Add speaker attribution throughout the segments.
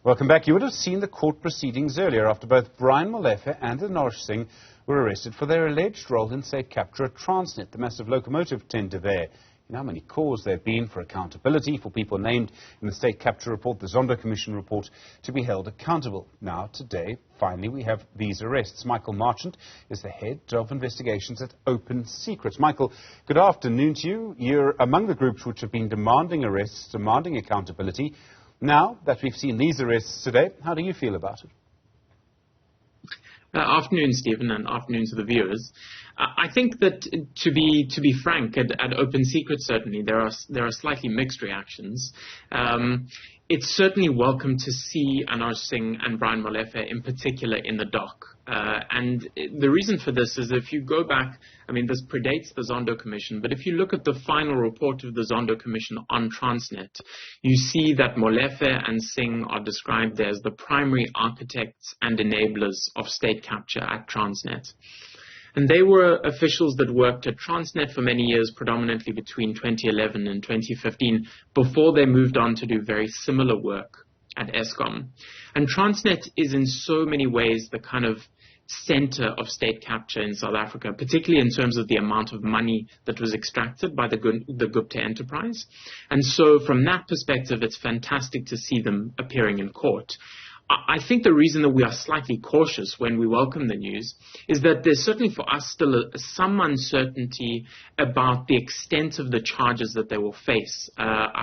Speaker 1: Welcome back. You would have seen the court proceedings earlier after both Brian Molefe and Molefe Singh were arrested for their alleged role in state capture at Transnet, the massive locomotive tender there. You know how many calls there have been for accountability for people named in the state capture report, the Zondo Commission report, to be held accountable. Now, today, finally, we have these arrests. Michael Marchant is the head of investigations at Open Secrets. Michael, good afternoon to you. You're among the groups which have been demanding arrests, demanding accountability. Now that we've seen these arrests today, how do you feel about it?
Speaker 2: Afternoon, Stephen, and afternoon to the viewers. I think that, to be frank, at Open Secrets, certainly there are slightly mixed reactions. It's certainly welcome to see Molefe Singh and Brian Molefe in particular in the dock. And the reason for this is if you go back, I mean, this predates the Zondo Commission, but if you look at the final report of the Zondo Commission on Transnet, you see that Molefe and Singh are described as the primary architects and enablers of state capture at Transnet. And they were officials that worked at Transnet for many years, predominantly between 2011 and 2015, before they moved on to do very similar work at Eskom. And Transnet is in so many ways the kind of center of state capture in South Africa, particularly in terms of the amount of money that was extracted by the Gupta enterprise. And so from that perspective, it's fantastic to see them appearing in court. I think the reason that we are slightly cautious when we welcome the news is that there's certainly for us still some uncertainty about the extent of the charges that they will face.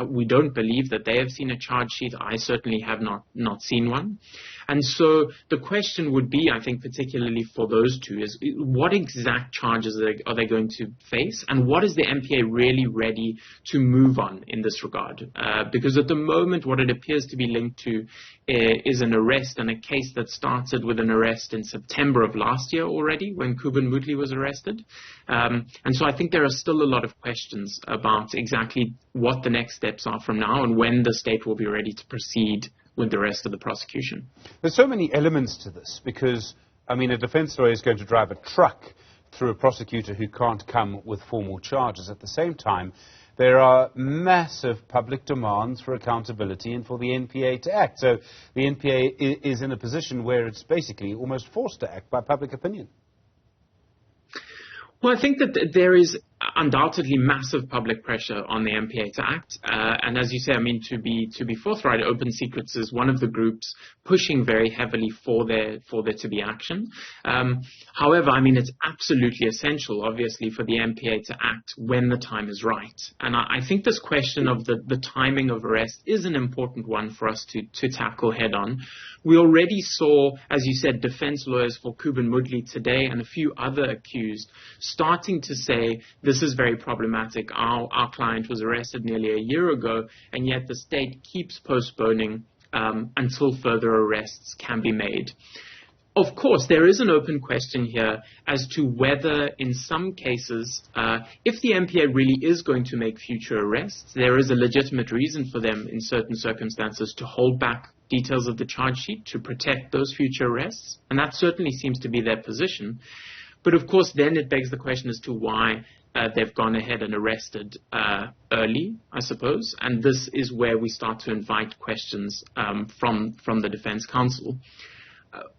Speaker 2: We don't believe that they have seen a charge sheet. I certainly have not seen one. And so the question would be, I think, particularly for those two, is what exact charges are they going to face, and what is the MPA really ready to move on in this regard? Because at the moment, what it appears to be linked to is an arrest, and a case that started with an arrest in September of last year already, when Kuben Mutli was arrested. And so I think there are still a lot of questions about exactly what the next steps are from now and when the state will be ready to proceed with the rest of the prosecution.
Speaker 1: There's so many elements to this because, I mean, a defense lawyer is going to drive a truck through a prosecutor who can't come with formal charges. At the same time, there are massive public demands for accountability and for the NPA to act. So the NPA is in a position where it's basically almost forced to act by public opinion.
Speaker 2: Well, I think that there is undoubtedly massive public pressure on the MPA to act. And as you say, I mean, to be forthright, Open Secrets is one of the groups pushing very heavily for there to be action. However, I mean, it's absolutely essential, obviously, for the MPA to act when the time is right. And I think this question of the timing of arrest is an important one for us to tackle head on. We already saw, as you said, defense lawyers for Kuben Mutli today and a few other accused starting to say, this is very problematic. Our client was arrested nearly a year ago, and yet the state keeps postponing until further arrests can be made. Of course, there is an open question here as to whether, in some cases, if the MPA really is going to make future arrests, there is a legitimate reason for them in certain circumstances to hold back details of the charge sheet to protect those future arrests. And that certainly seems to be their position. But of course, then it begs the question as to why they've gone ahead and arrested early, I suppose. And this is where we start to invite questions from the defense counsel.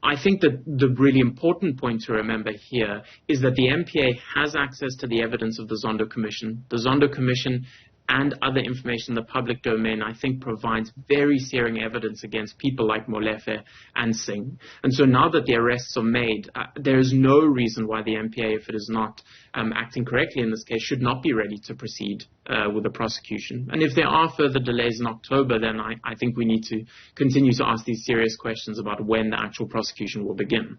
Speaker 2: I think that the really important point to remember here is that the MPA has access to the evidence of the Zondo Commission. The Zondo Commission and other information in the public domain, I think, provides very searing evidence against people like Molefe and Singh. And so now that the arrests are made, there is no reason why the MPA, if it is not acting correctly in this case, should not be ready to proceed with the prosecution. And if there are further delays in October, then I think we need to continue to ask these serious questions about when the actual prosecution will begin.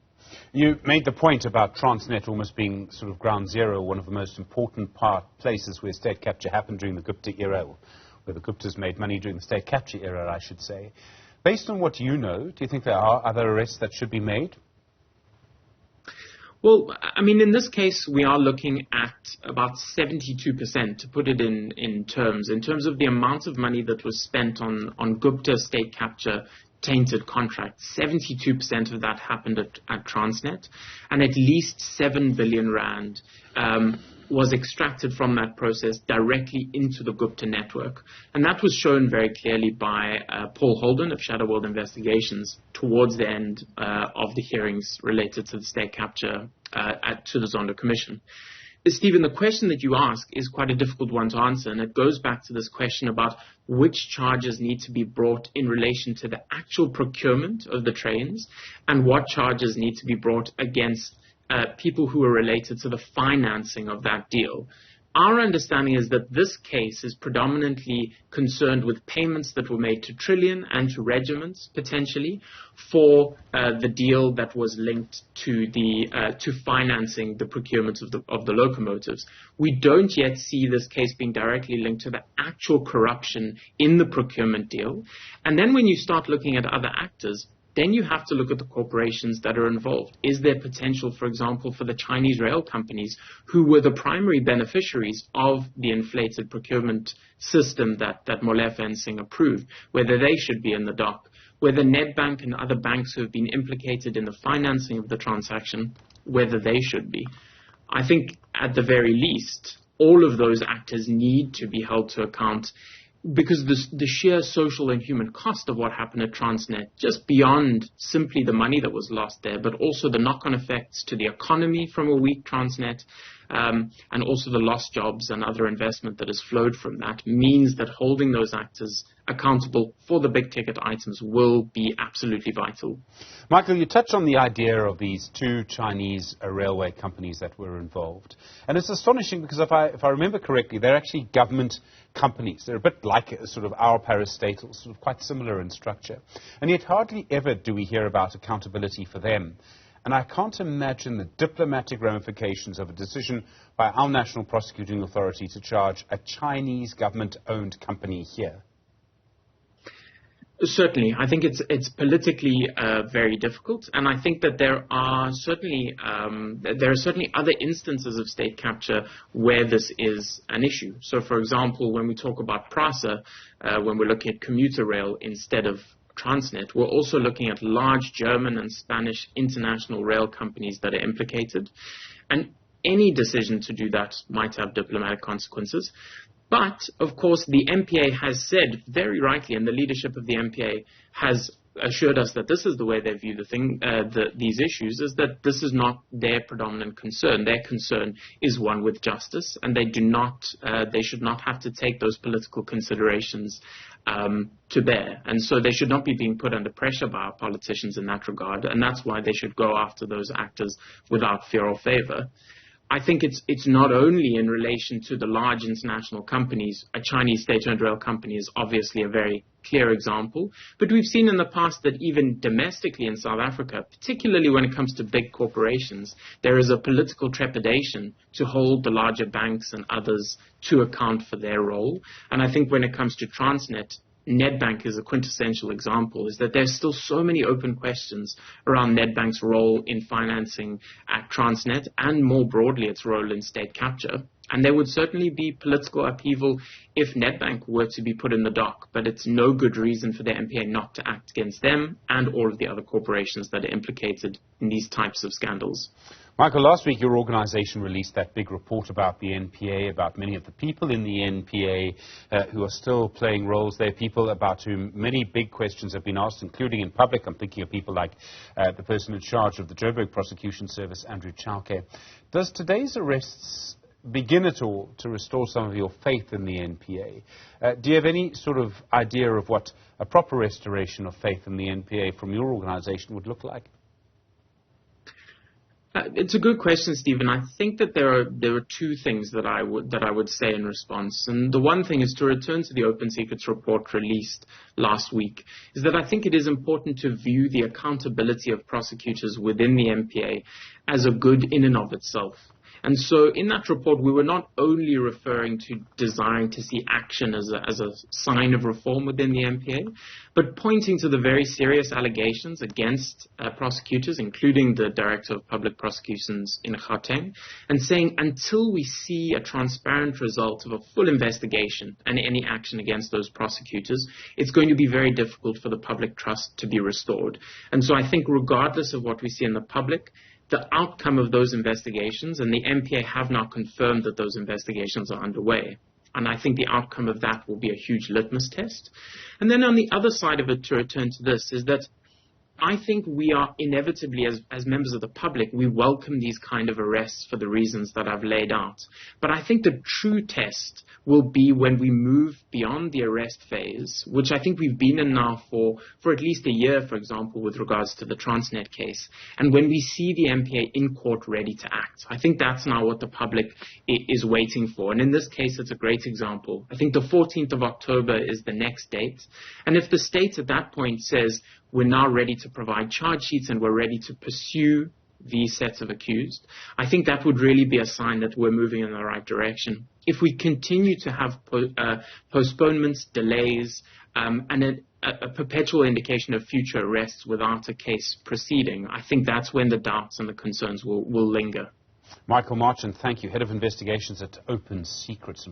Speaker 1: You made the point about Transnet almost being sort of ground zero, one of the most important places where state capture happened during the Gupta era, where the Guptas made money during the state capture era, I should say. Based on what you know, do you think there are other arrests that should be made?
Speaker 2: Well, I mean, in this case, we are looking at about 72%, to put it in terms of the amount of money that was spent on Gupta state capture tainted contracts. 72% of that happened at Transnet, and at least 7 billion rand was extracted from that process directly into the Gupta network. And that was shown very clearly by Paul Holden of Shadow World Investigations towards the end of the hearings related to the state capture to the Zondo Commission. Stephen, the question that you ask is quite a difficult one to answer, and it goes back to this question about which charges need to be brought in relation to the actual procurement of the trains and what charges need to be brought against people who are related to the financing of that deal. Our understanding is that this case is predominantly concerned with payments that were made to Trillion and to regiments, potentially, for the deal that was linked to to financing the procurement of the locomotives. We don't yet see this case being directly linked to the actual corruption in the procurement deal. And then when you start looking at other actors, then you have to look at the corporations that are involved. Is there potential, for example, for the Chinese rail companies who were the primary beneficiaries of the inflated procurement system that Molefe and Singh approved, whether they should be in the dock, whether Nedbank and other banks who have been implicated in the financing of the transaction, whether they should be. I think at the very least, all of those actors need to be held to account, because the sheer social and human cost of what happened at Transnet, just beyond simply the money that was lost there, but also the knock-on effects to the economy from a weak Transnet, and also the lost jobs and other investment that has flowed from that, means that holding those actors accountable for the big-ticket items will be absolutely vital.
Speaker 1: Michael, you touched on the idea of these two Chinese railway companies that were involved. And it's astonishing because if I remember correctly, they're actually government companies. They're a bit like sort of our parastatals, sort of quite similar in structure. And yet hardly ever do we hear about accountability for them. And I can't imagine the diplomatic ramifications of a decision by our National Prosecuting Authority to charge a Chinese government-owned company here.
Speaker 2: Certainly. I think it's politically very difficult, and I think that there are certainly other instances of state capture where this is an issue. So, for example, when we talk about PRASA, when we're looking at commuter rail instead of Transnet, we're also looking at large German and Spanish international rail companies that are implicated, and any decision to do that might have diplomatic consequences. But, of course, the MPA has said very rightly, and the leadership of the MPA has assured us that this is the way they view these issues, is that this is not their predominant concern. Their concern is one with justice, and they should not have to take those political considerations to bear. And so they should not be being put under pressure by our politicians in that regard, and that's why they should go after those actors without fear or favor. I think it's not only in relation to the large international companies. A Chinese state-owned rail company is obviously a very clear example, but we've seen in the past that even domestically in South Africa, particularly when it comes to big corporations, there is a political trepidation to hold the larger banks and others to account for their role. And I think when it comes to Transnet, Nedbank is a quintessential example, is that there's still so many open questions around Nedbank's role in financing at Transnet and more broadly its role in state capture. And there would certainly be political upheaval if Nedbank were to be put in the dock, but it's no good reason for the MPA not to act against them and all of the other corporations that are implicated in these types of scandals.
Speaker 1: Michael, last week your organisation released that big report about the NPA, about many of the people in the NPA who are still playing roles there, people about whom many big questions have been asked, including in public. I'm thinking of people like the person in charge of the Joburg Prosecution Service, Andrew Chauke. Does today's arrests begin at all to restore some of your faith in the NPA? Do you have any sort of idea of what a proper restoration of faith in the NPA from your organisation would look like?
Speaker 2: It's a good question, Stephen. I think that there are two things that I would say in response. And the one thing is to return to the Open Secrets report released last week, is that I think it is important to view the accountability of prosecutors within the MPA as a good in and of itself. And so in that report, we were not only referring to desiring to see action as a sign of reform within the MPA, but pointing to the very serious allegations against prosecutors, including the Director of Public Prosecutions in Gauteng, and saying until we see a transparent result of a full investigation and any action against those prosecutors, it's going to be very difficult for the public trust to be restored. And so I think regardless of what we see in the public, the outcome of those investigations, and the MPA have now confirmed that those investigations are underway. And I think the outcome of that will be a huge litmus test. And then on the other side of it, to return to this, is that I think we are inevitably, as members of the public, we welcome these kind of arrests for the reasons that I've laid out. But I think the true test will be when we move beyond the arrest phase, which I think we've been in now for at least a year, for example, with regards to the Transnet case, and when we see the MPA in court ready to act. I think that's now what the public is waiting for. And in this case, it's a great example. I think the 14th of October is the next date. And if the state at that point says, we're now ready to provide charge sheets and we're ready to pursue these sets of accused, I think that would really be a sign that we're moving in the right direction. If we continue to have postponements, delays, and a perpetual indication of future arrests without a case proceeding, I think that's when the doubts and the concerns will linger.
Speaker 1: Michael Marchant, thank you, Head of Investigations at Open Secrets.